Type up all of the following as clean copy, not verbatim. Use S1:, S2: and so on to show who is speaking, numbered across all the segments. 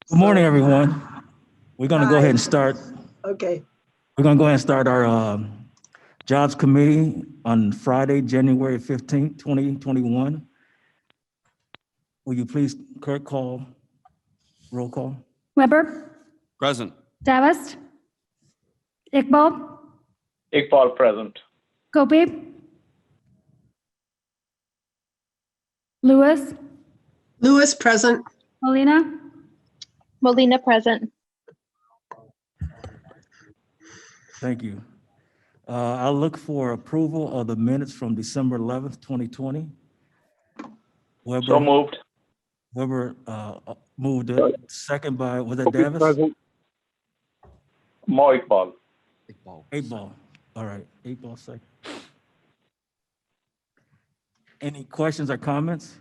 S1: Good morning, everyone. We're going to go ahead and start.
S2: Okay.
S1: We're going to go ahead and start our Jobs Committee on Friday, January 15th, 2021. Will you please, Kurt, call roll call?
S3: Weber,
S4: Present.
S3: Davis, Iqbal,
S5: Iqbal present.
S3: Gopi, Lewis,
S2: Lewis present.
S3: Molina,
S6: Molina present.
S1: Thank you. I'll look for approval of the minutes from December 11th, 2020.
S5: So moved.
S1: Weber moved it. Second by, was it Davis?
S5: Present. Maui Paul.
S1: Eight ball. All right, 8 ball second. Any questions or comments?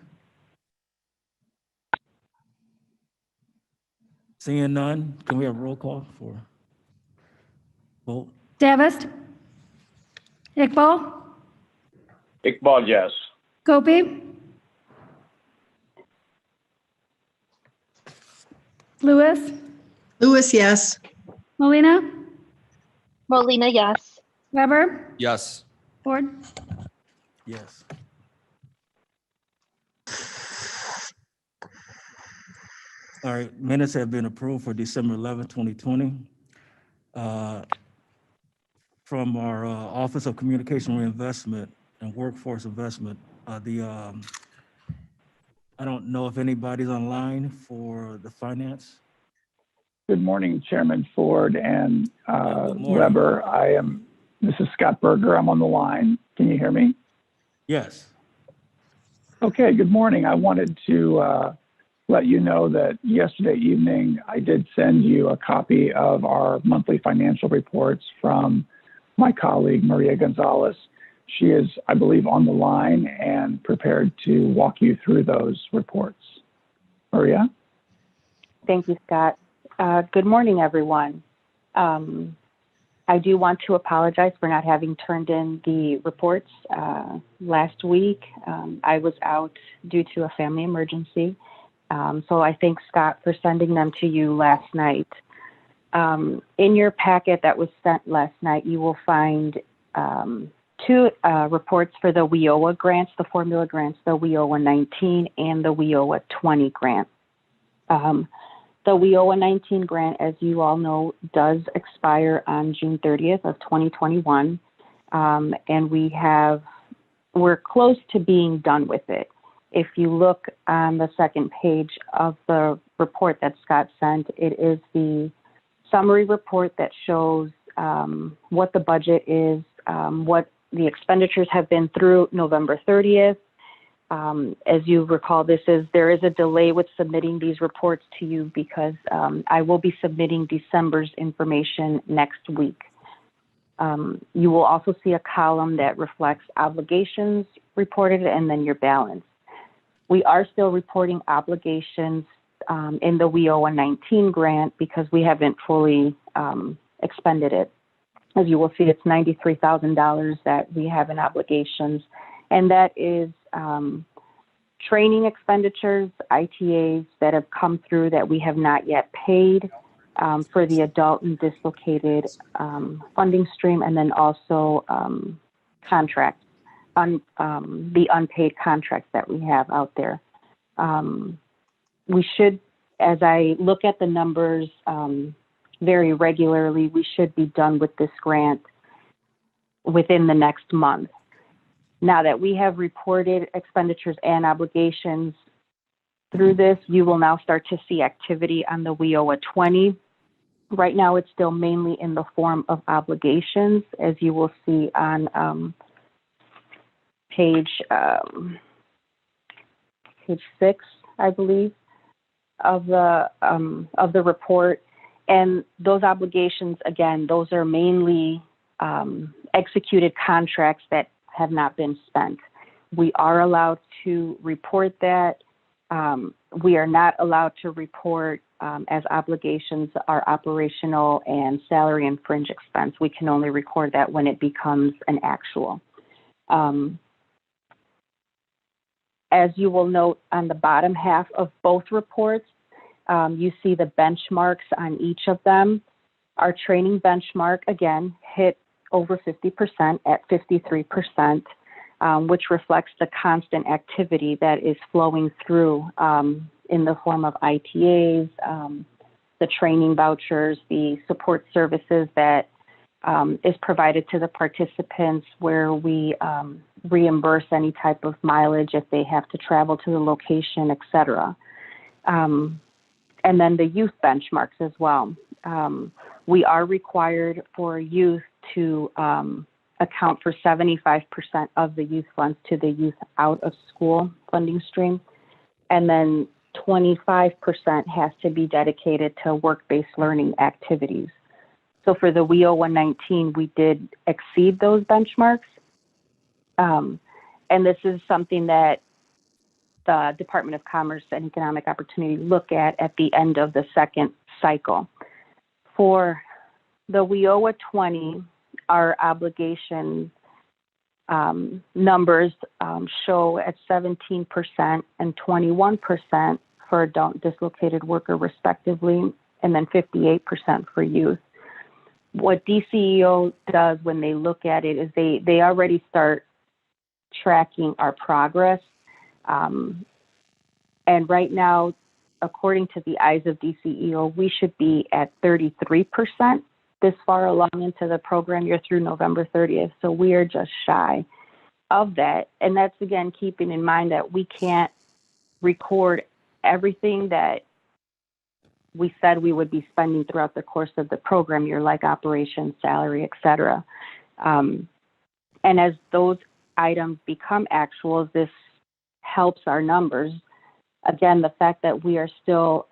S1: Seeing none, can we have roll call for vote?
S3: Davis, Iqbal,
S5: Iqbal, yes.
S3: Gopi, Lewis,
S2: Lewis, yes.
S3: Molina,
S6: Molina, yes.
S3: Weber,
S4: Yes.
S3: Ford.
S1: Yes. All right, minutes have been approved for December 11th, 2020. From our Office of Communication Reinvestment and Workforce Investment, I don't know if anybody's online for the finance.
S7: Good morning, Chairman Ford and
S1: Good morning.
S7: Weber. This is Scott Berger. I'm on the line. Can you hear me?
S1: Yes.
S7: Okay, good morning. I wanted to let you know that yesterday evening, I did send you a copy of our monthly financial reports from my colleague, Maria Gonzalez. She is, I believe, on the line and prepared to walk you through those reports. Maria?
S8: Thank you, Scott. Good morning, everyone. I do want to apologize for not having turned in the reports last week. I was out due to a family emergency. So I thank Scott for sending them to you last night. In your packet that was sent last night, you will find two reports for the WIOA grants, the formula grants, the WIOA 19 and the WIOA 20 grant. The WIOA 19 grant, as you all know, does expire on June 30th of 2021. And we're close to being done with it. If you look on the second page of the report that Scott sent, it is the summary report that shows what the budget is, what the expenditures have been through November 30th. As you recall, there is a delay with submitting these reports to you because I will be submitting December's information next week. You will also see a column that reflects obligations reported and then your balance. We are still reporting obligations in the WIOA 19 grant because we haven't fully expended it. As you will see, it's $93,000 that we have in obligations, and that is training expenditures, ITAs that have come through that we have not yet paid for the adult and dislocated funding stream, and then also contracts, the unpaid contracts that we have out there. We should, as I look at the numbers very regularly, we should be done with this grant within the next month. Now that we have reported expenditures and obligations through this, you will now start to see activity on the WIOA 20. Right now, it's still mainly in the form of obligations, as you will see on page 6, I believe, of the report. And those obligations, again, those are mainly executed contracts that have not been spent. We are allowed to report that. We are not allowed to report as obligations are operational and salary and fringe expense. We can only record that when it becomes an actual. As you will note on the bottom half of both reports, You see the benchmarks on each of them. Our training benchmark, again, hit over 50% at 53%, which reflects the constant activity that is flowing through in the form of ITAs, the training vouchers, the support services that is provided to the participants, where we reimburse any type of mileage if they have to travel to the location, et cetera. And then the youth benchmarks as well. We are required for youth to account for 75% of the youth funds to the youth out of school funding stream. And then 25% has to be dedicated to work-based learning activities. So for the WEO 119, we did exceed those benchmarks. And this is something that the Department of Commerce and Economic Opportunity look at the end of the second cycle. For the WEOA 20, our obligation numbers show at 17% and 21% for adult dislocated worker respectively, and then 58% for youth. What DCEO does when they look at it is they already start tracking our progress. And right now, according to the eyes of DCEO, we should be at 33% this far along into the program year through November 30th. So we are just shy of that. And that's, again, keeping in mind that we can't record everything that we said we would be spending throughout the course of the program year, like operations, salary, et cetera. And as those items become actuals, this helps our numbers. Again, the fact that we are still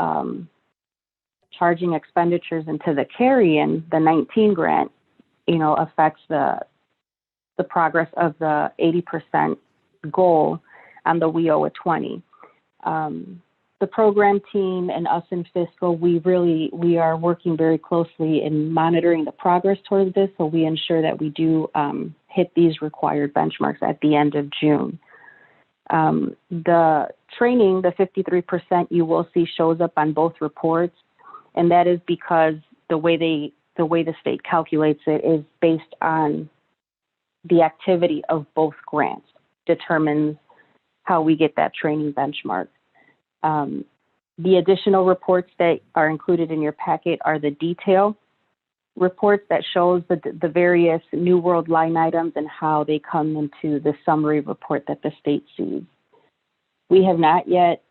S8: charging expenditures into the carry-in, the 19 grant, affects the progress of the 80% goal on the WEOA 20. The program team and us in fiscal, we are working very closely in monitoring the progress towards this, so we ensure that we do hit these required benchmarks at the end of June. The training, the 53% you will see shows up on both reports, and that is because the way the state calculates it is based on the activity of both grants, determines how we get that training benchmark. The additional reports that are included in your packet are the detail reports that shows the various New World line items and how they come into the summary report that the state sees. We have not yet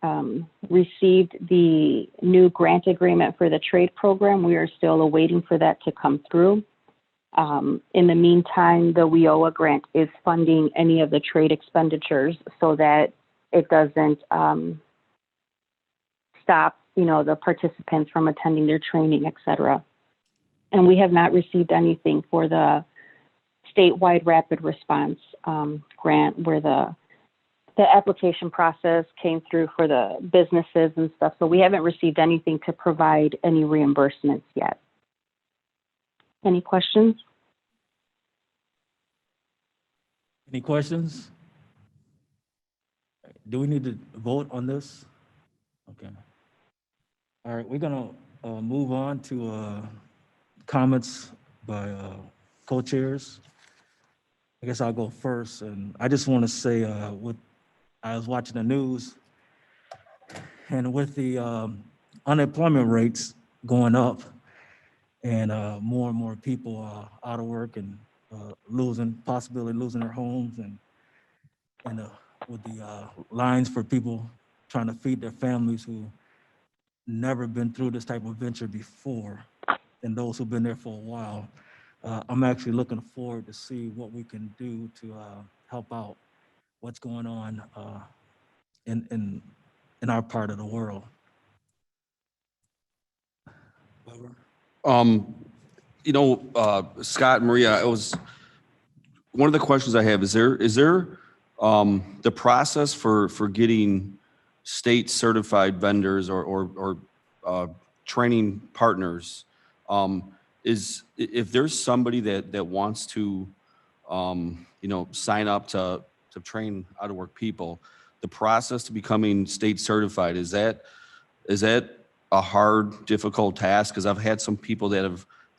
S8: received the new grant agreement for the trade program. We are still awaiting for that to come through. In the meantime, the WEOA grant is funding any of the trade expenditures so that it doesn't stop, the participants from attending their training, et cetera. And we have not received anything for the statewide rapid response grant, where the application process came through for the businesses and stuff. So we haven't received anything to provide any reimbursements yet. Any questions?
S1: Any questions? Do we need to vote on this? Okay. All right, we're gonna move on to comments by co-chairs. I guess I'll go first, and I just want to say, I was watching the news, and with the unemployment rates going up, and more and more people out of work and possibly losing their homes, and with the lines for people trying to feed their families who never been through this type of venture before, and those who've been there for a while. I'm actually looking forward to see what we can do to help out what's going on in our part of the world.
S4: Scott and Maria, one of the questions I have is there the process for getting state certified vendors or training partners, is if there's somebody that wants to sign up to train out of work people, the process to becoming state certified, is that a hard, difficult task, because I've had some people that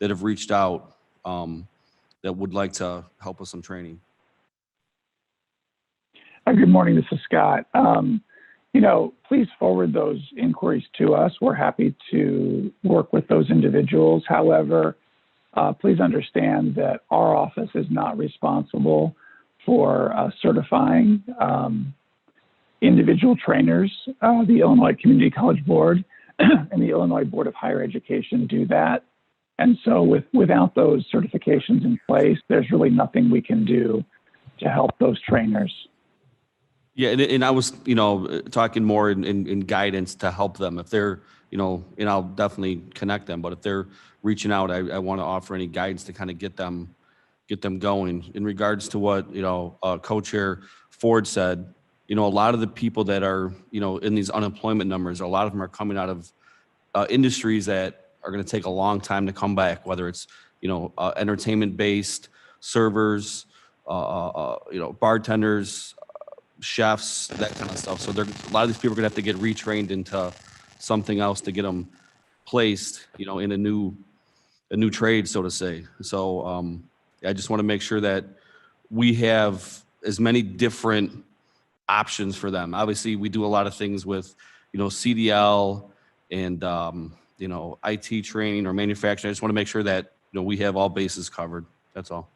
S4: have reached out that would like to help with some training.
S7: Good morning, this is Scott. Please forward those inquiries to us. We're happy to work with those individuals. However, please understand that our office is not responsible for certifying individual trainers. The Illinois Community College Board and the Illinois Board of Higher Education do that. And so without those certifications in place, there's really nothing we can do to help those trainers.
S4: Yeah, and I was, talking more in guidance to help them if they're, and I'll definitely connect them. But if they're reaching out, I want to offer any guidance to kind of get them going. In regards to what Co-Chair Ford said, a lot of the people that are, in these unemployment numbers, a lot of them are coming out of industries that are going to take a long time to come back. Whether it's, entertainment-based servers, bartenders, chefs, that kind of stuff. So a lot of these people are going to have to get retrained into something else to get them placed, in a new trade, so to say. So I just want to make sure that we have as many different options for them. Obviously, we do a lot of things with, CDL and, IT training or manufacturing. I just want to make sure that, we have all bases covered. That's all.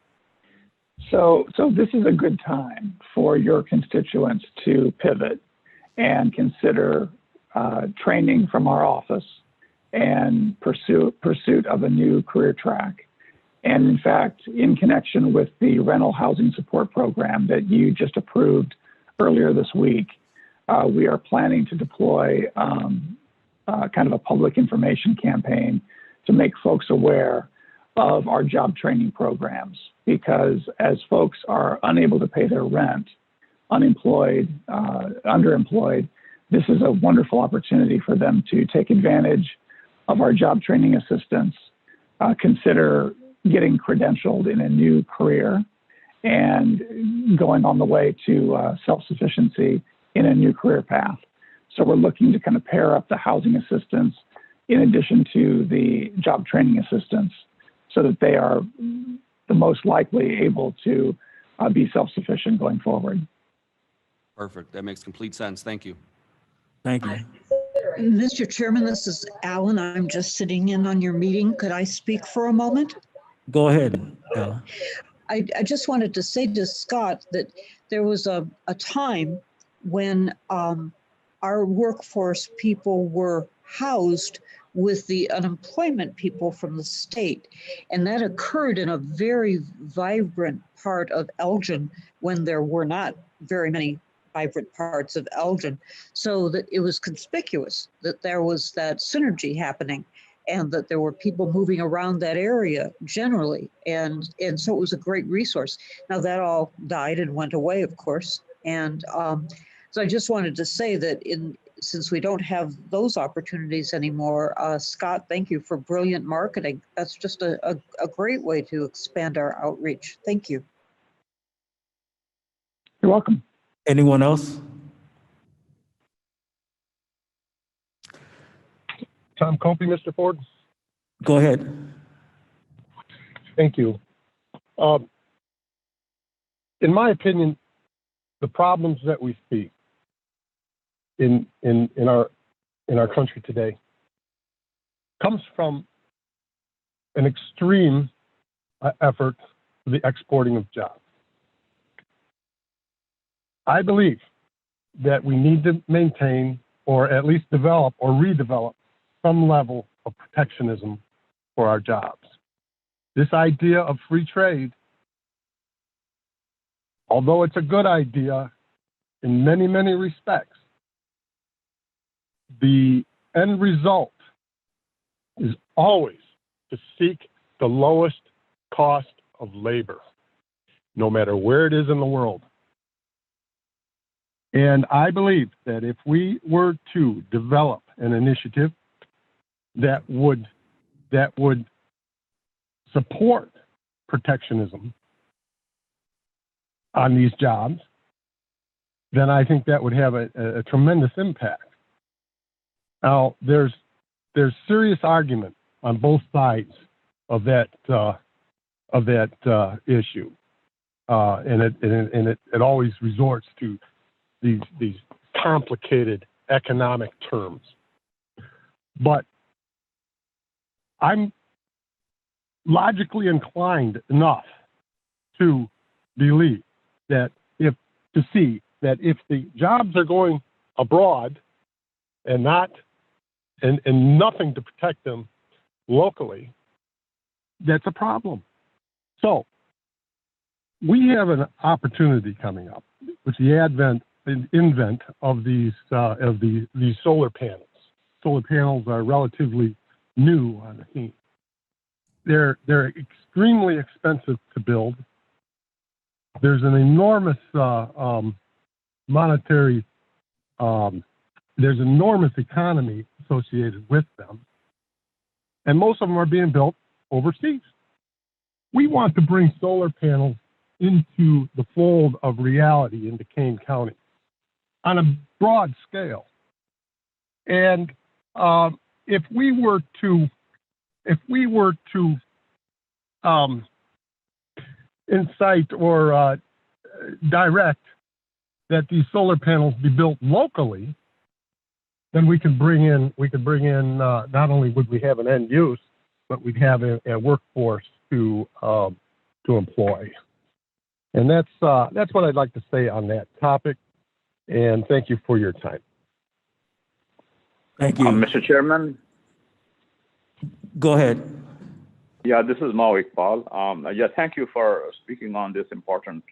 S7: So this is a good time for your constituents to pivot and consider training from our office and pursuit of a new career track. And in fact, in connection with the rental housing support program that you just approved earlier this week, we are planning to deploy kind of a public information campaign to make folks aware of our job training programs, because as folks are unable to pay their rent, unemployed, underemployed, this is a wonderful opportunity for them to take advantage of our job training assistance, consider getting credentialed in a new career, and going on the way to self-sufficiency in a new career path. So we're looking to kind of pair up the housing assistance in addition to the job training assistance, so that they are the most likely able to be self-sufficient going forward.
S4: Perfect. That makes complete sense. Thank you.
S1: Thank you.
S9: Mr. Chairman, this is Alan. I'm just sitting in on your meeting. Could I speak for a moment?
S1: Go ahead, Ella.
S9: I just wanted to say to Scott that there was a time when our workforce people were housed with the unemployment people from the state. And that occurred in a very vibrant part of Elgin when there were not very many vibrant parts of Elgin. So that it was conspicuous that there was that synergy happening and that there were people moving around that area generally. And so it was a great resource. Now that all died and went away, of course. And so I just wanted to say that since we don't have those opportunities anymore, Scott, thank you for brilliant marketing. That's just a great way to expand our outreach. Thank you.
S7: You're welcome.
S1: Anyone else?
S10: Tom Compey, Mr. Ford.
S1: Go ahead.
S10: Thank you. In my opinion, the problems that we see in our country today comes from an extreme effort for the exporting of jobs. I believe that we need to maintain, or at least develop or redevelop, some level of protectionism for our jobs. This idea of free trade, although it's a good idea in many, many respects, the end result is always to seek the lowest cost of labor, no matter where it is in the world. And I believe that if we were to develop an initiative that would support protectionism on these jobs, then I think that would have a tremendous impact. Now, there's there's serious argument on both sides of that issue, and it always resorts to these complicated economic terms. But I'm logically inclined enough to believe that if the jobs are going abroad and nothing to protect them locally, that's a problem. So we have an opportunity coming up with the advent and invent of these solar panels. Solar panels are relatively new on the scene. They're extremely expensive to build. There's an enormous monetary, there's enormous economy associated with them, and most of them are being built overseas. We want to bring solar panels into the fold of reality in Kane County on a broad scale. And if we were to incite or direct that these solar panels be built locally, then we could bring in not only would we have an end use, but we'd have a workforce to employ. And that's what I'd like to say on that topic. And thank you for your time.
S1: Thank you.
S5: Mr. Chairman.
S1: Go ahead.
S5: Yeah, this is Maui Paul. Thank you for speaking on this important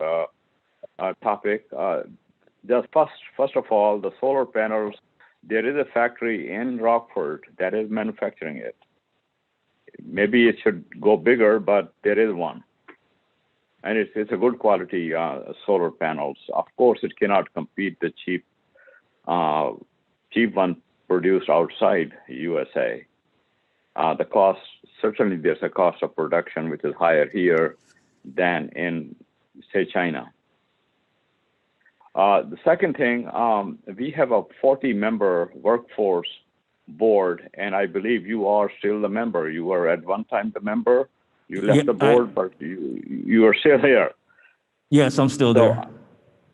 S5: topic. Just first of all, the solar panels, there is a factory in Rockford that is manufacturing it. Maybe it should go bigger, but there is one. And it's a good quality solar panels. Of course, it cannot compete the cheap one produced outside USA. The cost, certainly there's a cost of production which is higher here than in, say, China. The second thing, we have a 40-member workforce board, and I believe you are still the member. You were at one time the member. You left the board, but you are still here.
S1: Yes, I'm still there.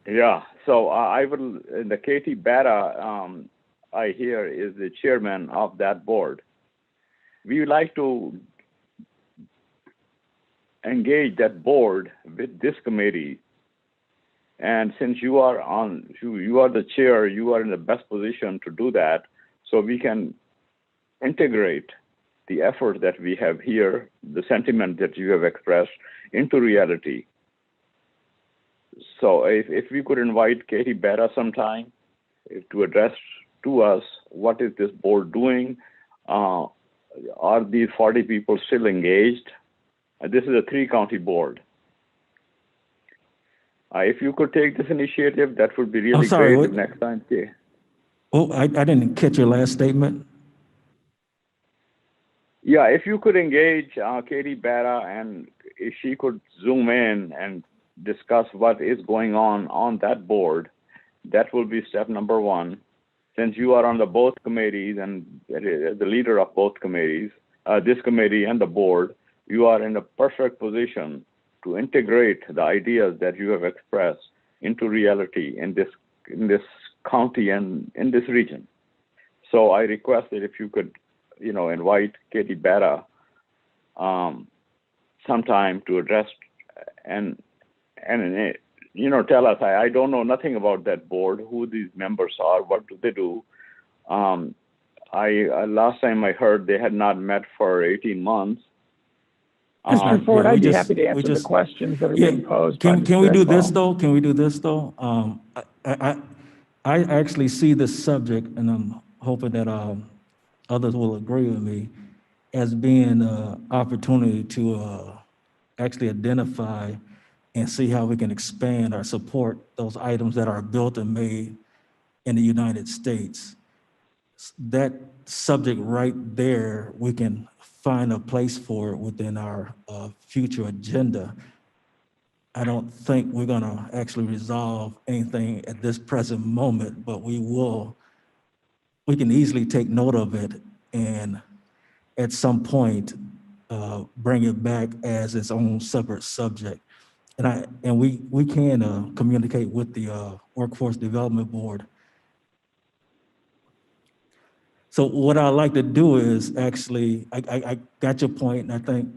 S5: Yeah. So I will, the Katie Bada, I hear, is the chairman of that board. We would like to engage that board with this committee. And since you are the chair, you are in the best position to do that, so we can integrate the effort that we have here, the sentiment that you have expressed, into reality. So if we could invite Katie Bada sometime to address to us, what is this board doing? Are these 40 people still engaged? This is a 3-county board. If you could take this initiative, that would be really great next time. Okay.
S1: Oh, I didn't catch your last statement.
S5: Yeah, if you could engage Katie Bada, and if she could zoom in and discuss what is going on that board, that will be step number one. Since you are on both committees and the leader of both committees, this committee and the board, you are in a perfect position to integrate the ideas that you have expressed into reality in this county and in this region. So I request that if you could, invite Katie Bada sometime to address and tell us. I don't know nothing about that board, who these members are, what do they do. Last time I heard they had not met for 18 months.
S7: Mr. Ford, I'd be happy to answer the questions that are being posed.
S1: Can we do this though? Can we do this though? I actually see this subject, and I'm hoping that others will agree with me, as being an opportunity to actually identify and see how we can expand or support those items that are built and made in the United States. That subject right there, we can find a place for it within our future agenda. I don't think we're gonna actually resolve anything at this present moment, but we can easily take note of it and at some point, bring it back as its own separate subject. And we can communicate with the Workforce Development Board. So what I'd like to do is actually, I got your point, and I think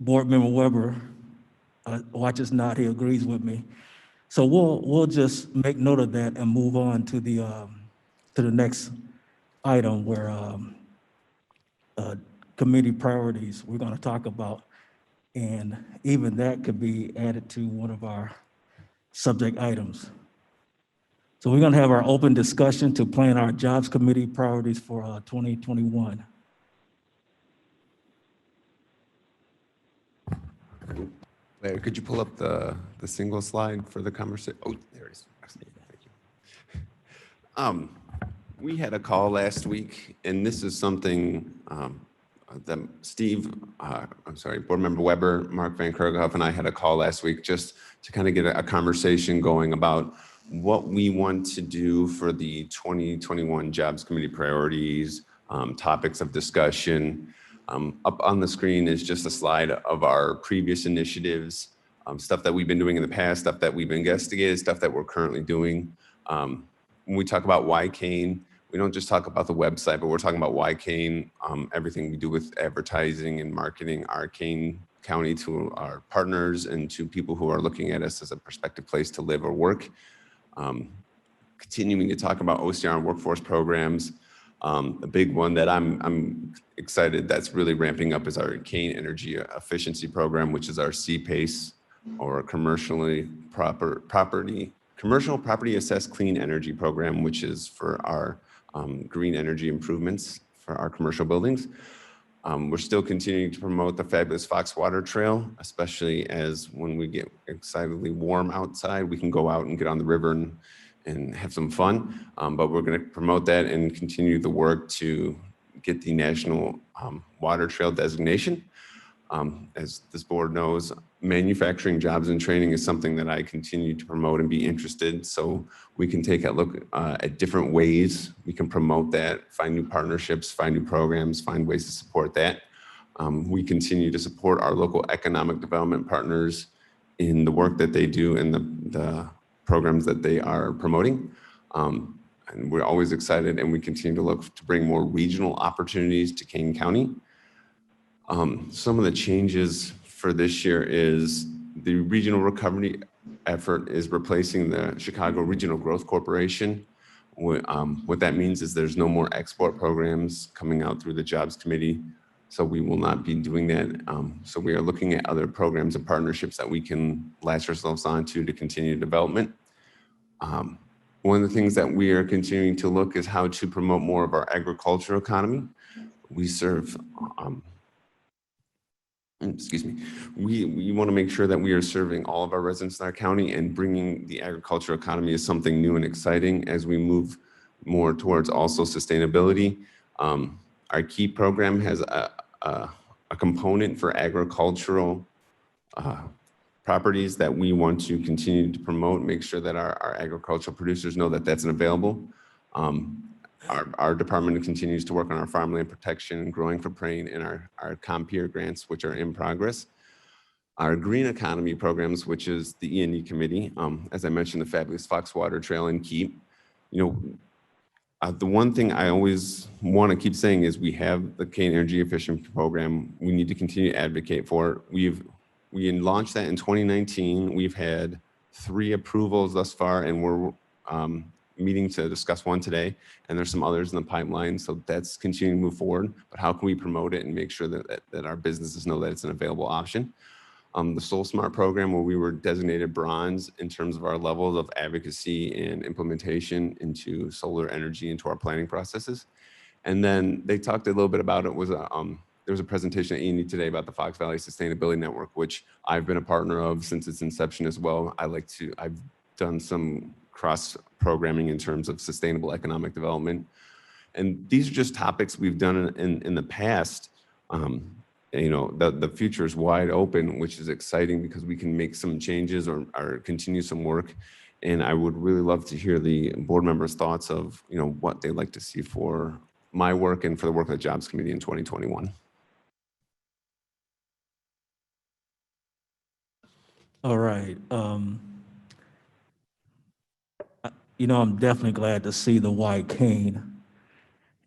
S1: Board Member Weber, watch us nod, he agrees with me. So we'll just make note of that and move on to the next item where committee priorities we're going to talk about, and even that could be added to one of our subject items. So we're going to have our open discussion to plan our jobs committee priorities for 2021.
S11: Larry, could you pull up the single slide for the conversation? Oh, there it is. Thank you. We had a call last week, and this is something that Board Member Weber, Mark Van Kerkhoff, and I had a call last week just to kind of get a conversation going about what we want to do for the 2021 Jobs Committee priorities, topics of discussion. Up on the screen is just a slide of our previous initiatives, stuff that we've been doing in the past, stuff that we've investigated, stuff that we're currently doing. When we talk about Why Kane, we don't just talk about the website, but we're talking about Why Kane, everything we do with advertising and marketing our Kane County to our partners and to people who are looking at us as a prospective place to live or work. Continuing to talk about OCR and workforce programs. A big one that I'm excited that's really ramping up is our Kane Energy Efficiency Program, which is our CPACE, or Commercial Property Assessed Clean Energy Program, which is for our green energy improvements for our commercial buildings. We're still continuing to promote the fabulous Fox Water Trail, especially as when we get excitedly warm outside, we can go out and get on the river and have some fun. But we're going to promote that and continue the work to get the National Water Trail designation. As this board knows, manufacturing jobs and training is something that I continue to promote and be interested. So we can take a look at different ways we can promote that, find new partnerships, find new programs, find ways to support that. We continue to support our local economic development partners in the work that they do and the programs that they are promoting. And we're always excited, and we continue to look to bring more regional opportunities to Kane County. Some of the changes for this year is the regional recovery effort is replacing the Chicago Regional Growth Corporation. What that means is there's no more export programs coming out through the Jobs Committee, so we will not be doing that. So we are looking at other programs and partnerships that we can latch ourselves onto to continue development. One of the things that we are continuing to look is how to promote more of our agricultural economy. We serve we want to make sure that we are serving all of our residents in our county, and bringing the agricultural economy is something new and exciting as we move more towards also sustainability. Our KEY program has a component for agricultural properties that we want to continue to promote, make sure that our agricultural producers know that that's available. Our department continues to work on our farmland protection and growing for praying and our Compeer grants, which are in progress. Our green economy programs, which is the E&E committee, as I mentioned, the fabulous Fox Water Trail and Keep. The one thing I always want to keep saying is we have the Kane Energy Efficiency Program. We need to continue to advocate for it. We launched that in 2019. We've had 3 approvals thus far, and we're meeting to discuss one today, and there's some others in the pipeline. So that's continuing to move forward. But how can we promote it and make sure that our businesses know that it's an available option? The Soul Smart program, where we were designated bronze in terms of our levels of advocacy and implementation into solar energy into our planning processes. And then they talked a little bit about it. There was a presentation at E&E today about the Fox Valley Sustainability Network, which I've been a partner of since its inception as well. I've done some cross programming in terms of sustainable economic development. And these are just topics we've done in the past. The future is wide open, which is exciting because we can make some changes or continue some work And I would really love to hear the board members' thoughts of, what they'd like to see for my work and for the work of the Jobs Committee in 2021.
S1: All right. I'm definitely glad to see the white cane.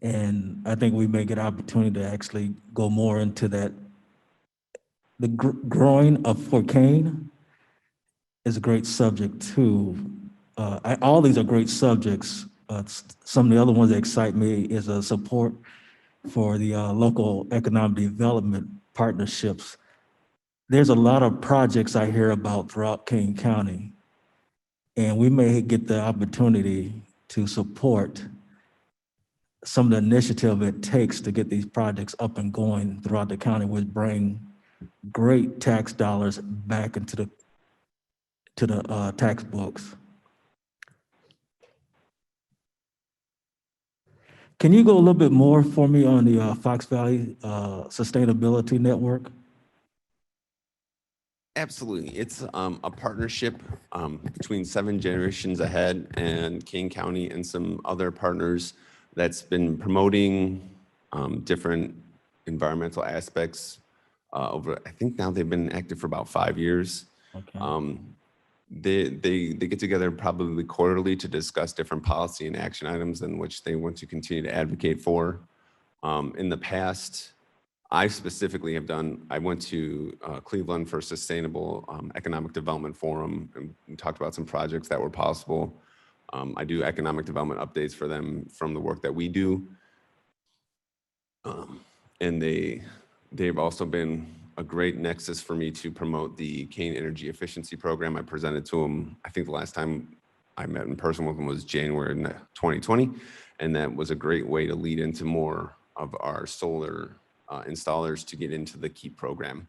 S1: And I think we may get an opportunity to actually go more into that. The growing of for cane is a great subject too. All these are great subjects. Some of the other ones that excite me is a support for the local economic development partnerships. There's a lot of projects I hear about throughout Kane County, and we may get the opportunity to support some of the initiative it takes to get these projects up and going throughout the county, which bring great tax dollars back into the tax books. Can you go a little bit more for me on the Fox Valley Sustainability Network?
S11: Absolutely. It's a partnership between 7 Generations Ahead and Kane County and some other partners that's been promoting different environmental aspects over, I think now they've been active for about 5 years.
S1: Okay.
S11: They get together probably quarterly to discuss different policy and action items in which they want to continue to advocate for. In the past, I specifically I went to Cleveland for Sustainable Economic Development Forum, and we talked about some projects that were possible. I do economic development updates for them from the work that we do. And they've also been a great nexus for me to promote the Kane Energy Efficiency Program. I presented to them, I think the last time I met in person with them was January 2020, and that was a great way to lead into more of our solar installers to get into the KEEP program.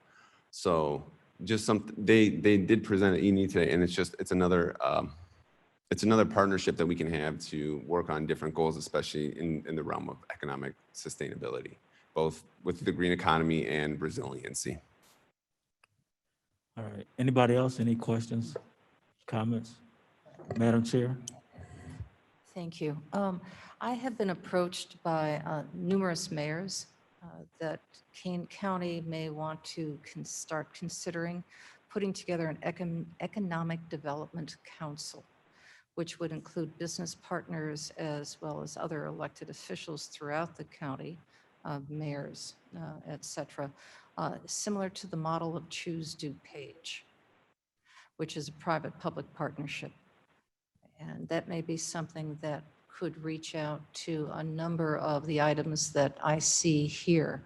S11: So just something, they did present at ENE today, and it's another partnership that we can have to work on different goals, especially in the realm of economic sustainability, both with the green economy and resiliency.
S1: All right. Anybody else? Any questions, comments? Madam Chair?
S12: Thank you. I have been approached by numerous mayors that Kane County may want to start considering putting together an economic development council, which would include business partners as well as other elected officials throughout the county, mayors, et cetera, similar to the model of Choose DuPage, which is a private-public partnership. And that may be something that could reach out to a number of the items that I see here.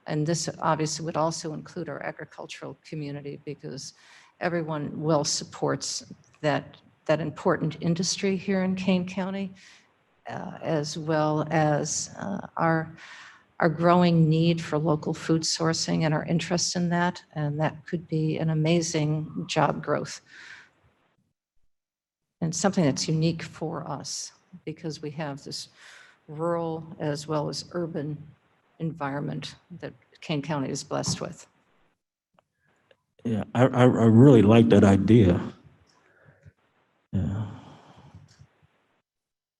S12: And this obviously would also include our agricultural community, because everyone well supports that important industry here in Kane County, as well as our growing need for local food sourcing and our interest in that. And that could be an amazing job growth. And something that's unique for us, because we have this rural as well as urban environment that Kane County is blessed with.
S1: Yeah, I really like that idea. Yeah.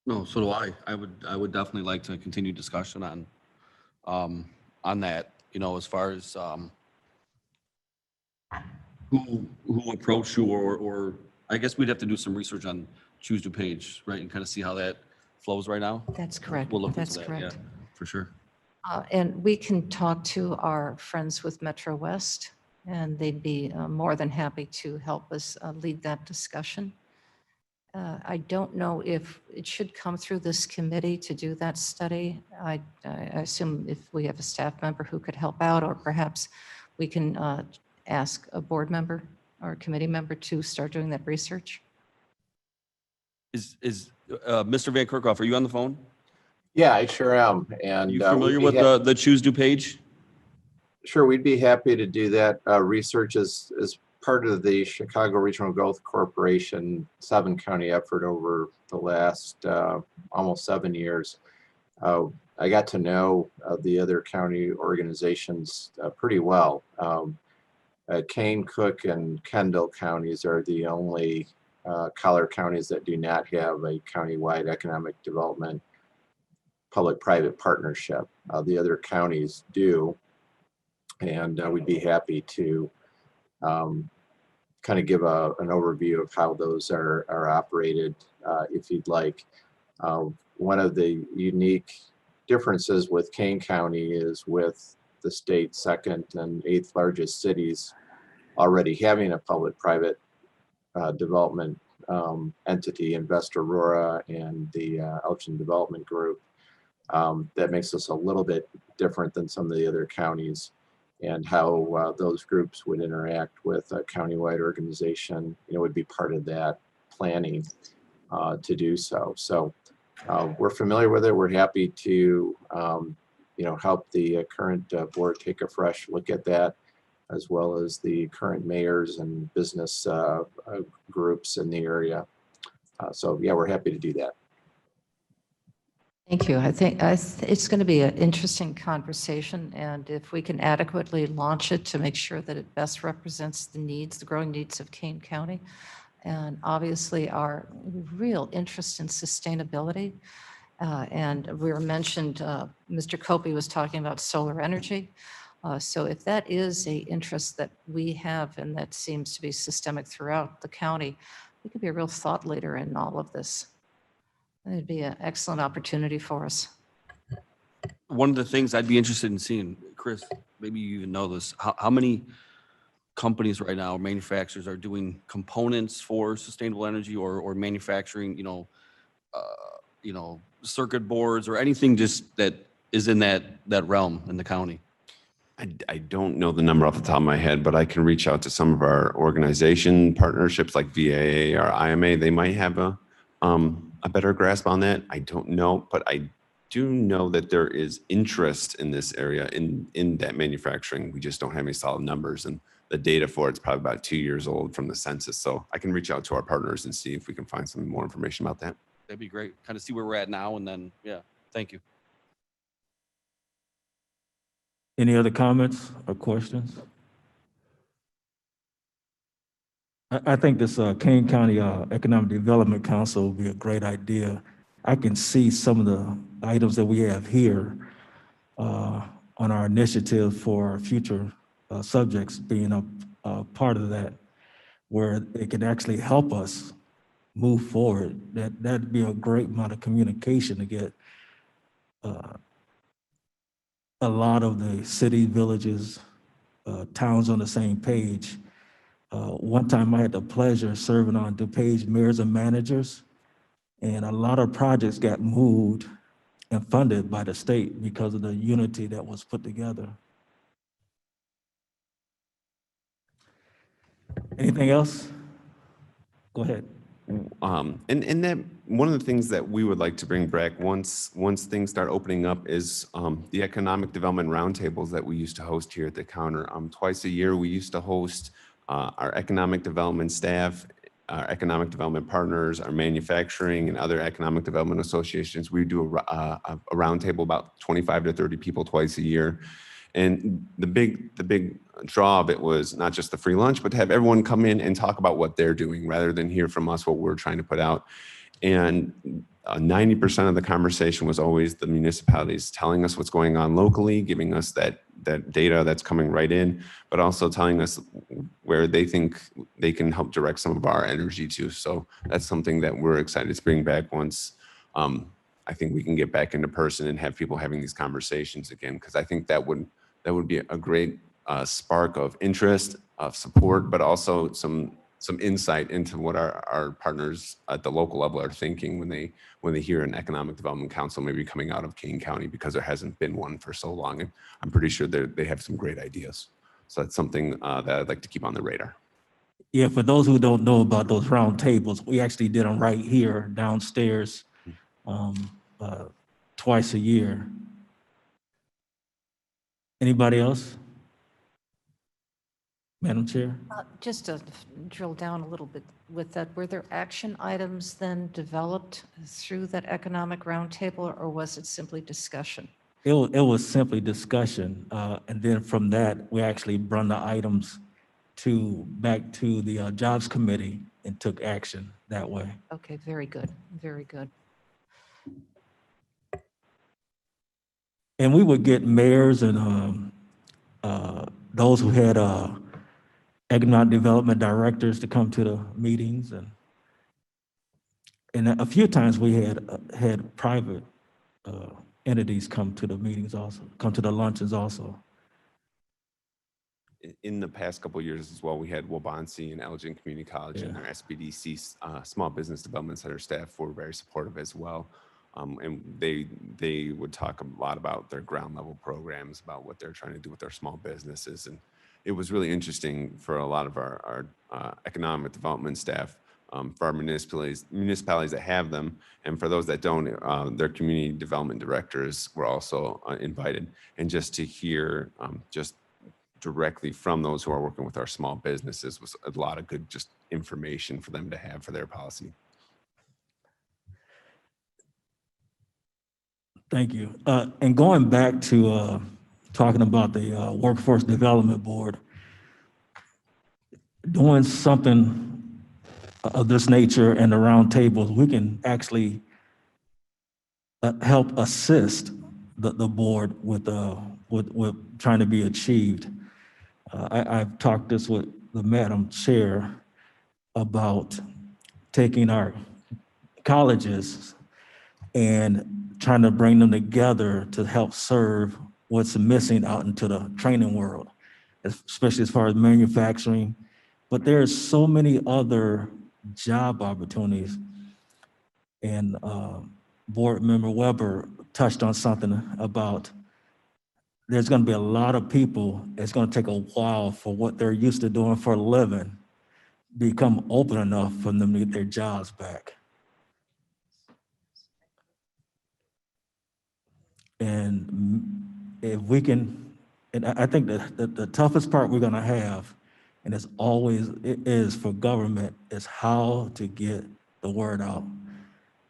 S4: No, so do I. I would definitely like to continue discussion on that, as far as who approached you, or I guess we'd have to do some research on Choose DuPage, right, and kind of see how that flows right now.
S12: That's correct.
S4: We'll look
S12: That's
S4: into that,
S12: correct.
S4: yeah, for sure.
S12: And we can talk to our friends with Metro West, and they'd be more than happy to help us lead that discussion. I don't know if it should come through this committee to do that study. I assume if we have a staff member who could help out, or perhaps we can ask a board member or a committee member to start doing that research.
S4: Is Mr. Van Kerkhoff, are you on the phone?
S13: Yeah, I sure am.
S4: Are
S13: And
S4: you familiar with the Choose DuPage?
S13: Sure, we'd be happy to do that. Research is part of the Chicago Regional Growth Corporation 7-county effort over the last almost 7 years. I got to know the other county organizations pretty well. Kane, Cook, and Kendall counties are the only collar counties that do not have a countywide economic development public-private partnership. The other counties do, and we'd be happy to kind of give an overview of how those are operated if you'd like. One of the unique differences with Kane County is with the state's second and 8th largest cities already having a public-private development entity, Invest Aurora and the Elgin Development Group. That makes us a little bit different than some of the other counties, and how those groups would interact with a countywide organization, would be part of that planning to do so. So we're familiar with it. We're happy to, help the current board take a fresh look at that, as well as the current mayors and business groups in the area. So yeah, we're happy to do that.
S12: Thank you. I think it's going to be an interesting conversation, and if we can adequately launch it to make sure that it best represents the needs, the growing needs of Kane County, and obviously our real interest in sustainability. And we were mentioned, Mr. Copey was talking about solar energy. So if that is an interest that we have and that seems to be systemic throughout the county, we could be a real thought leader in all of this. It'd be an excellent opportunity for us.
S4: One of the things I'd be interested in seeing, Chris, maybe you even know this, how many companies right now, manufacturers, are doing components for sustainable energy or manufacturing, circuit boards or anything just that is in that realm in the county?
S11: I don't know the number off the top of my head, but I can reach out to some of our organization partnerships like VAA or IMA. They might have a better grasp on that. I don't know, but I do know that there is interest in this area in that manufacturing. We just don't have any solid numbers, and the data for it's probably about 2 years old from the census. So I can reach out to our partners and see if we can find some more information about that.
S4: That'd be great. Kind of see where we're at now, and then, yeah, thank you.
S1: Any other comments or questions? I think this Kane County Economic Development Council would be a great idea. I can see some of the items that we have here on our initiative for future subjects being a part of that, where it can actually help us move forward. That'd be a great amount of communication to get a lot of the city, villages, towns on the same page. One time I had the pleasure of serving on DuPage mayors and managers, and a lot of projects got moved and funded by the state because of the unity that was put together. Anything else? Go ahead.
S11: And that one of the things that we would like to bring back once things start opening up is the economic development roundtables that we used to host here at the counter. Twice a year, we used to host our economic development staff, our economic development partners, our manufacturing and other economic development associations. We do a roundtable, about 25 to 30 people twice a year. And the big draw of it was not just the free lunch, but to have everyone come in and talk about what they're doing rather than hear from us what we're trying to put out. And 90% of the conversation was always the municipalities telling us what's going on locally, giving us that data that's coming right in, but also telling us where they think they can help direct some of our energy to. So that's something that we're excited to bring back once I think we can get back into person and have people having these conversations again, because I think that would be a great spark of interest, of support, but also some insight into what our partners at the local level are thinking when they hear an economic development council maybe coming out of Kane County, because there hasn't been one for so long. And I'm pretty sure they have some great ideas. So that's something that I'd like to keep on the radar.
S1: Yeah, for those who don't know about those round tables, we actually did them right here downstairs twice a year. Anybody else? Madam Chair?
S12: Just to drill down a little bit with that, were there action items then developed through that economic roundtable, or was it simply discussion?
S1: It was simply discussion. And then from that, we actually brought the items back to the Jobs Committee, and took action that way.
S12: Okay, very good, very good.
S1: And we would get mayors and those who had economic development directors to come to the meetings, and a few times we had private entities come to the meetings also, come to the luncheons also.
S11: In the past couple of years as well, we had Wabansi and Elgin Community College and their SBDC Small Business Development Center staff were very supportive as well. And they would talk a lot about their ground level programs, about what they're trying to do with their small businesses. And it was really interesting for a lot of our economic development staff, for our municipalities that have them, and for those that don't, their community development directors were also invited. And just to hear just directly from those who are working with our small businesses was a lot of good just information for them to have for their policy.
S1: Thank you. And going back to talking about the Workforce Development Board, doing something of this nature and the roundtables, we can actually help assist the board with trying to be achieved. I've talked this with the Madam Chair about taking our colleges and trying to bring them together to help serve what's missing out into the training world, especially as far as manufacturing. But there's so many other job opportunities. And Board Member Weber touched on something about there's going to be a lot of people, it's going to take a while for what they're used to doing for a living become open enough for them to get their jobs back. And if we can, and I think that the toughest part we're going to have, and it is for government, is how to get the word out.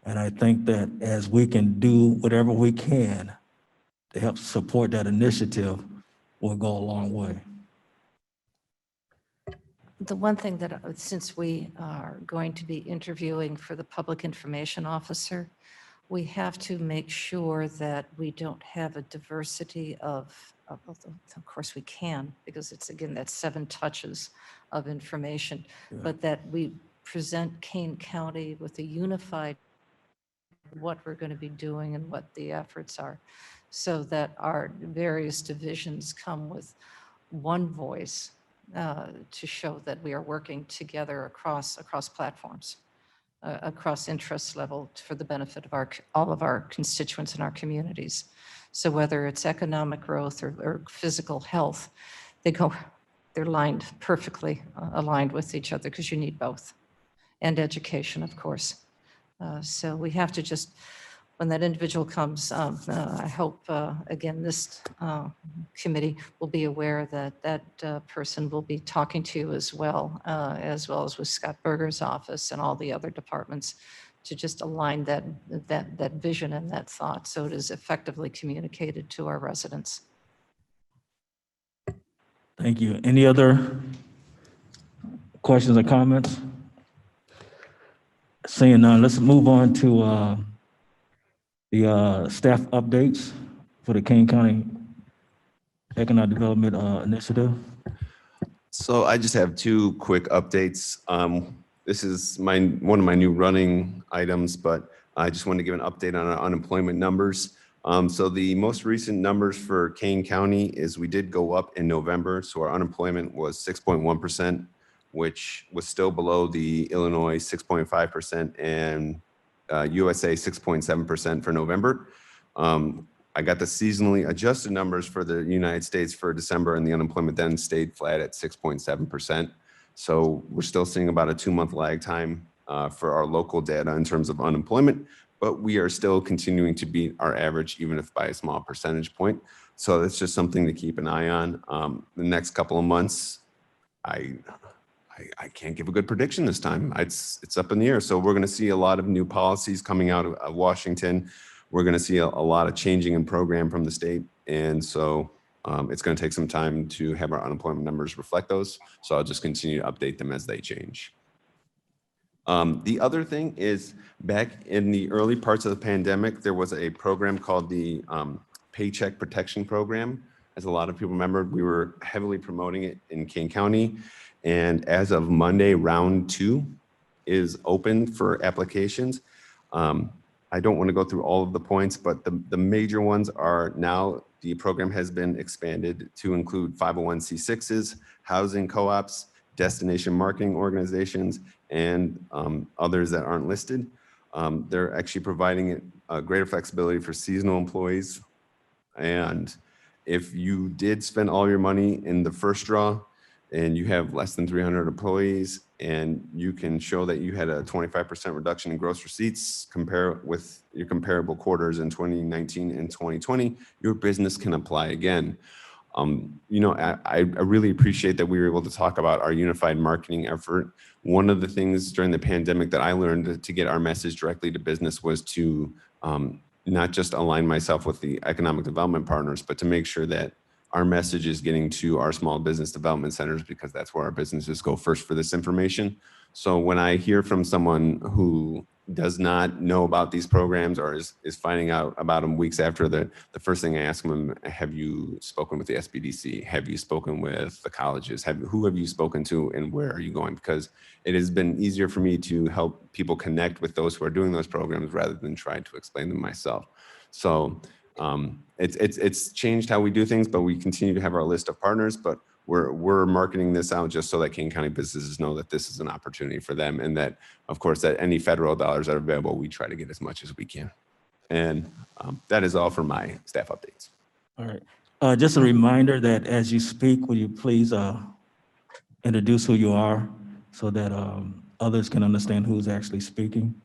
S1: And I think that as we can do whatever we can to help support that initiative, will go a long way.
S12: The one thing that, since we are going to be interviewing for the public information officer, we have to make sure that we don't have a diversity of course we can, because it's, again, that's 7 touches of information, but that we present Kane County with a unified what we're going to be doing and what the efforts are, so that our various divisions come with one voice to show that we are working together across platforms, across interest level for the benefit of all of our constituents in our communities. So whether it's economic growth or physical health, they're perfectly aligned with each other, because you need both, and education, of course. So we have to just, when that individual comes, I hope, again, this committee will be aware that that person will be talking to you as well as with Scott Berger's office and all the other departments, to just align that vision and that thought so it is effectively communicated to our residents.
S1: Thank you. Any other questions or comments? Seeing none, let's move on to the staff updates for the Kane County Economic Development Initiative.
S11: So I just have 2 quick updates. This is one of my new running items, but I just wanted to give an update on our unemployment numbers. So the most recent numbers for Kane County is we did go up in November. So our unemployment was 6.1%, which was still below the Illinois 6.5% and USA 6.7% for November. I got the seasonally adjusted numbers for the United States for December, and the unemployment then stayed flat at 6.7%. So we're still seeing about a 2-month lag time for our local data in terms of unemployment, but we are still continuing to beat our average, even if by a small percentage point. So that's just something to keep an eye on. The next couple of months, I can't give a good prediction this time. It's up in the air. So we're going to see a lot of new policies coming out of Washington. We're going to see a lot of changing in program from the state. And so it's going to take some time to have our unemployment numbers reflect those. So I'll just continue to update them as they change. The other thing is back in the early parts of the pandemic, there was a program called the Paycheck Protection Program. As a lot of people remember, we were heavily promoting it in Kane County. And as of Monday, round 2 is open for applications. I don't want to go through all of the points, but the major ones are now the program has been expanded to include 501c6s, housing co-ops, destination marketing organizations, and others that aren't listed. They're actually providing greater flexibility for seasonal employees. And if you did spend all your money in the first draw and you have less than 300 employees and you can show that you had a 25% reduction in gross receipts compare with your comparable quarters in 2019 and 2020, your business can apply again. You know, I really appreciate that we were able to talk about our unified marketing effort. One of the things during the pandemic that I learned to get our message directly to business was to not just align myself with the economic development partners, but to make sure that our message is getting to our small business development centers, because that's where our businesses go first for this information. So when I hear from someone who does not know about these programs or is finding out about them weeks after, the first thing I ask them, have you spoken with the SBDC? Have you spoken with the colleges? Who have you spoken to and where are you going? Because it has been easier for me to help people connect with those who are doing those programs rather than try to explain them myself. So it's changed how we do things, but we continue to have our list of partners, but we're marketing this out just so that Kane County businesses know that this is an opportunity for them, and that, of course, that any federal dollars that are available, we try to get as much as we can. And that is all for my staff updates.
S1: All right. Just a reminder that as you speak, will you please introduce who you are so that others can understand who's actually speaking?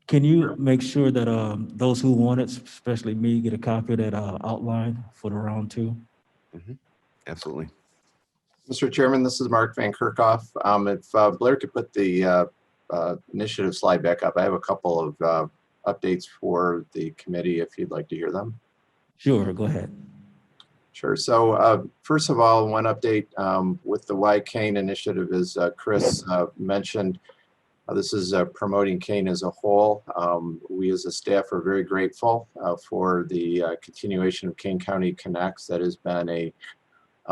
S1: Can you make sure that those who want it, especially me, get a copy of that outline for the round 2?
S11: Absolutely.
S13: Mr. Chairman, this is Mark Van Kerkhoff. If Blair could put the initiative slide back up, I have a couple of updates for the committee if you'd like to hear them.
S1: Sure, go ahead.
S13: Sure. So first of all, one update with the Why Kane initiative, as Chris mentioned, this is promoting Kane as a whole. We as a staff are very grateful for the continuation of Kane County Connects. That has been a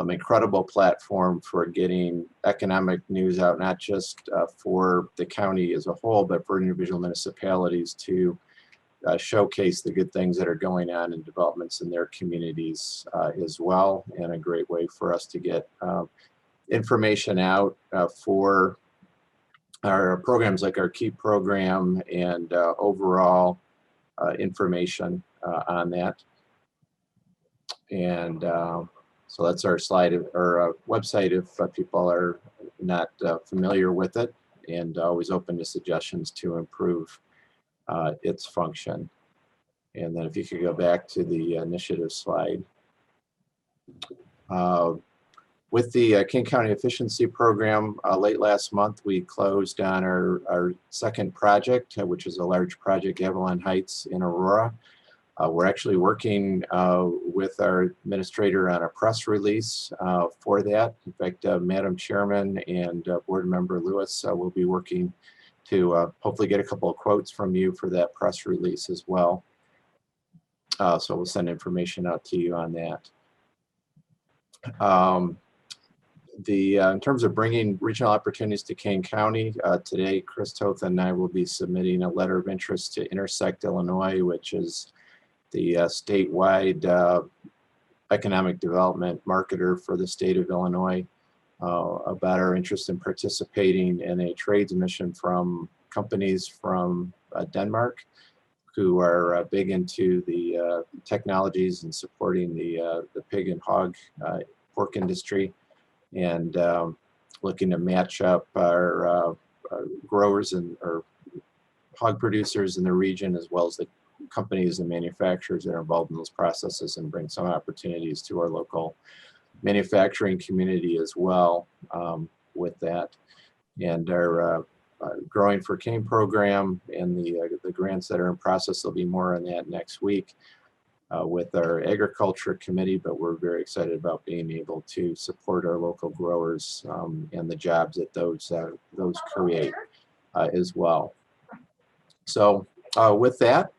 S13: incredible platform for getting economic news out, not just for the county as a whole, but for individual municipalities to showcase the good things that are going on and developments in their communities as well, and a great way for us to get information out for our programs like our KEEP program and overall information on that. And so that's our slide or website if people are not familiar with it, and always open to suggestions to improve its function. And then if you could go back to the initiative slide. With the Kane County Efficiency Program, late last month, we closed on our second project, which is a large project, Avalon Heights in Aurora. We're actually working with our administrator on a press release for that. In fact, Madam Chairman and Board Member Lewis will be working to hopefully get a couple of quotes from you for that press release as well. So we'll send information out to you on that. In terms of bringing regional opportunities to Kane County, today Chris Toth and I will be submitting a letter of interest to Intersect Illinois, which is the statewide economic development marketer for the state of Illinois, about our interest in participating in a trades mission from companies from Denmark who are big into the technologies and supporting the pig and hog pork industry, and looking to match up our growers and or hog producers in the region, as well as the companies and manufacturers that are involved in those processes, and bring some opportunities to our local manufacturing community as well with that. And our Growing for Kane program and the grants that are in process, there'll be more on that next week with our agriculture committee, but we're very excited about being able to support our local growers and the jobs that those create. as well. So with that,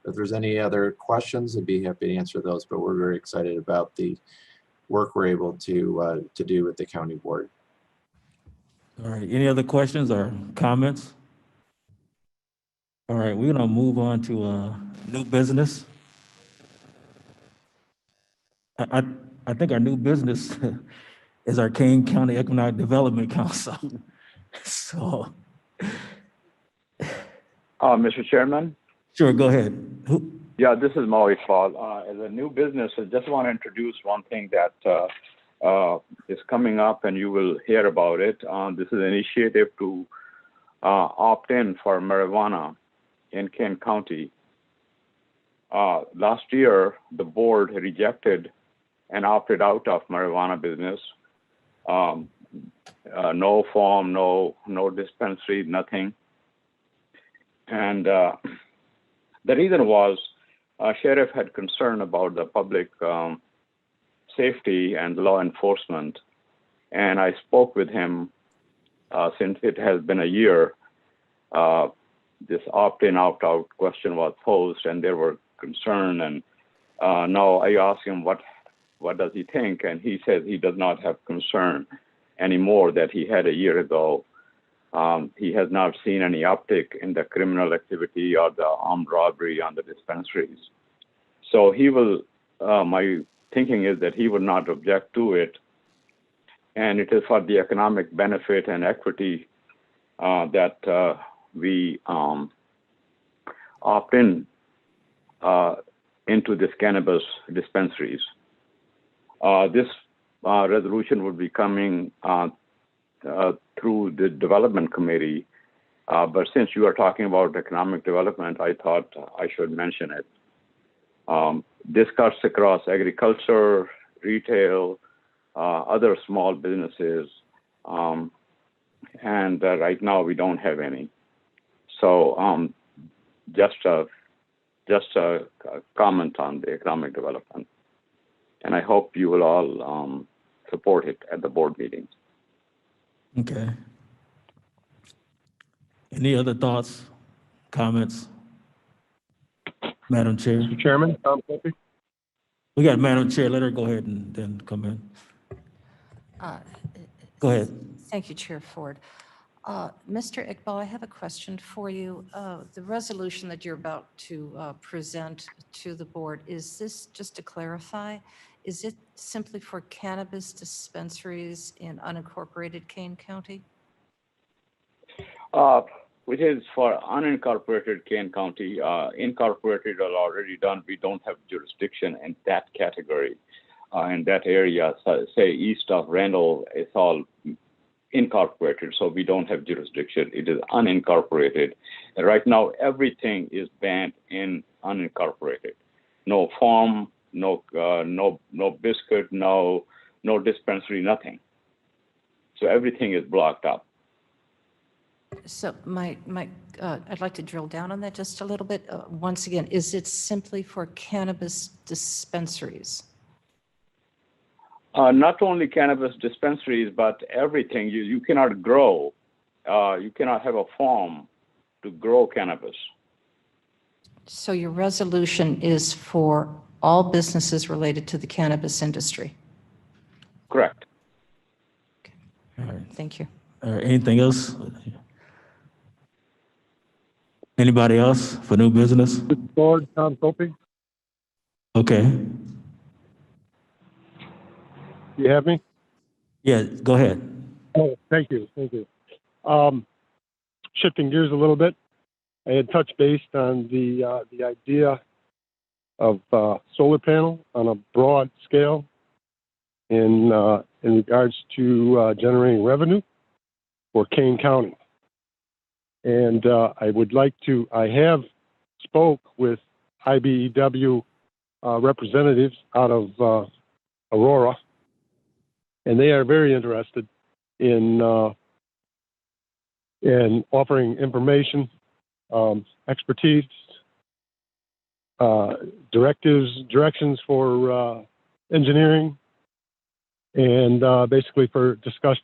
S13: if there's any other questions, I'd be happy to answer those, but we're very excited about the work we're able to do with the county board.
S1: All right, any other questions or comments? All right, we're gonna move on to new business. I think our new business is our Kane County Economic Development Council. So,
S5: Mr. Chairman?
S1: sure, go ahead.
S5: Yeah, this is Maui Paul. As a new business, I just want to introduce one thing that is coming up, and you will hear about it. This is an initiative to opt in for marijuana in Kane County. Last year, the board rejected and opted out of marijuana business. No farm, no dispensary, nothing. And the reason was sheriff had concern about the public safety and law enforcement. And I spoke with him since it has been a year. This opt-in, opt-out question was posed, and there were concern. And now I asked him what does he think, and he says he does not have concern anymore that he had a year ago. He has not seen any uptick in the criminal activity or the armed robbery on the dispensaries. So he will, my thinking is that he would not object to it. And it is for the economic benefit and equity that we opt in into this cannabis dispensaries. This resolution would be coming through the development committee, but since you are talking about economic development, I thought I should mention it. This cuts across agriculture, retail, other small businesses, and right now we don't have any. So just a comment on the economic development, and I hope you will all support it at the board meeting.
S1: Okay. Any other thoughts, comments? Madam Chair?
S10: Mr. Chairman, Tom Cliffy?
S1: We got Madam Chair, let her go ahead and then come in. Go ahead.
S12: Thank you, Chair Ford. Mr. Iqbal, I have a question for you. The resolution that you're about to present to the board, is this, just to clarify, is it simply for cannabis dispensaries in unincorporated Kane County?
S5: Which is for unincorporated Kane County. Incorporated are already done. We don't have jurisdiction in that category. In that area, so say east of Randall, it's all incorporated, so we don't have jurisdiction. It is unincorporated. And right now, everything is banned in unincorporated. No farm, no biscuit, no dispensary, nothing. So everything is blocked up.
S12: So I'd like to drill down on that just a little bit. Once again, is it simply for cannabis dispensaries?
S5: Not only cannabis dispensaries, but everything. You cannot grow. You cannot have a farm to grow cannabis.
S12: So your resolution is for all businesses related to the cannabis industry?
S5: Correct.
S12: Okay. All right. Thank you.
S1: Anything else? Anybody else for new business?
S10: Board, Tom Cliffy?
S1: Okay.
S10: You have me?
S1: Yeah, go ahead.
S10: Oh, thank you. Shifting gears a little bit, I had touched base on the idea of solar panel on a broad scale in regards to generating revenue for Kane County. And I have spoke with IBEW representatives out of Aurora, and they are very interested in offering information, expertise, directions for engineering, and basically for discussions.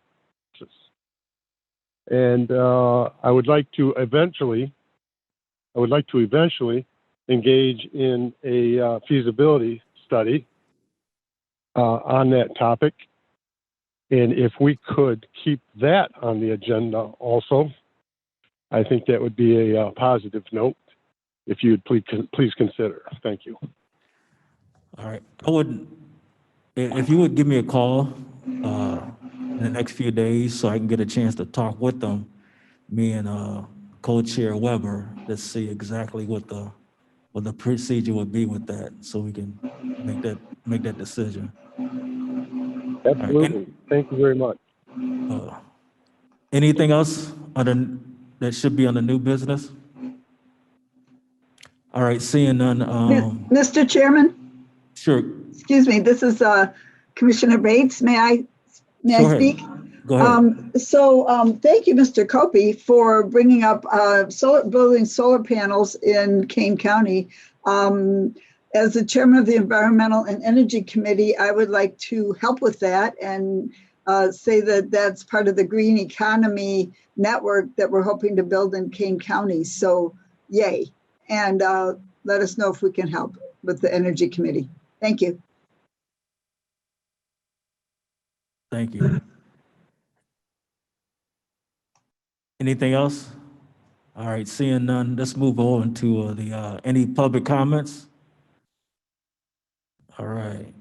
S10: And I would like to eventually engage in a feasibility study on that topic. And if we could keep that on the agenda also, I think that would be a positive note if you would please consider. Thank you.
S1: All right. If you would give me a call in the next few days so I can get a chance to talk with them, me and co-chair Weber, to see exactly what the procedure would be with that, so we can make that decision. All right.
S10: Absolutely. Thank you very much.
S1: Anything else that should be on the new business? All right, seeing none.
S14: Mr. Chairman,
S1: Sure.
S14: excuse me, this is Commissioner Bates. May I
S1: Go ahead.
S14: speak?
S1: Go ahead.
S14: Thank you, Mr. Copey, for bringing up building solar panels in Kane County. As the chairman of the Environmental and Energy Committee, I would like to help with that and say that that's part of the green economy network that we're hoping to build in Kane County. So yay. And let us know if we can help with the Energy Committee. Thank you.
S1: Thank you. Anything else? All right, seeing none, let's move on to any public comments. All right.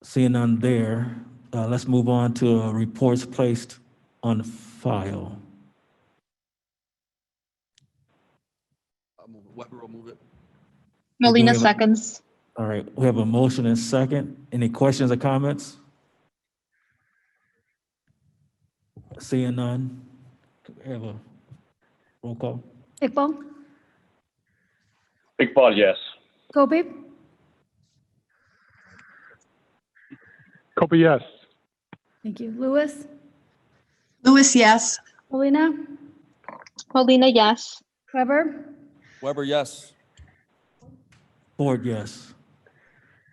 S1: Seeing none there, let's move on to reports placed on file.
S4: Weber will move it.
S6: Molina seconds.
S1: All right, we have a motion and second. Any questions or comments? Seeing none, we have a roll call.
S3: Iqbal,
S5: Paul, yes.
S3: Gopi,
S10: Copy, yes.
S3: thank you. Lewis,
S2: Lewis, yes.
S3: Molina,
S6: Molina, yes.
S3: Weber,
S4: Weber, yes.
S1: Ford, yes.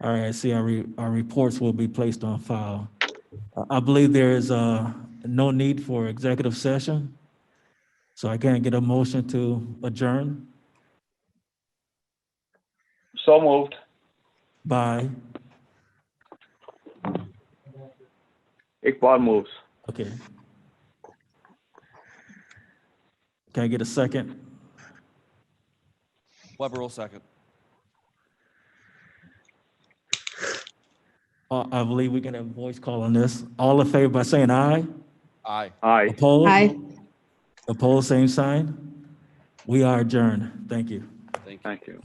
S1: All right, I see our reports will be placed on file. I believe there is no need for executive session, so I can't get a motion to adjourn.
S5: So moved.
S1: By?
S5: Iqbal moves.
S1: Okay. Can I get a second?
S4: Weber will second.
S1: I believe we can have a voice call on this. All in favor by saying aye?
S4: Aye.
S5: Aye.
S1: Opposed?
S2: Aye.
S1: Opposed, same sign. We are adjourned. Thank you.
S4: Thank you.
S5: Thank you.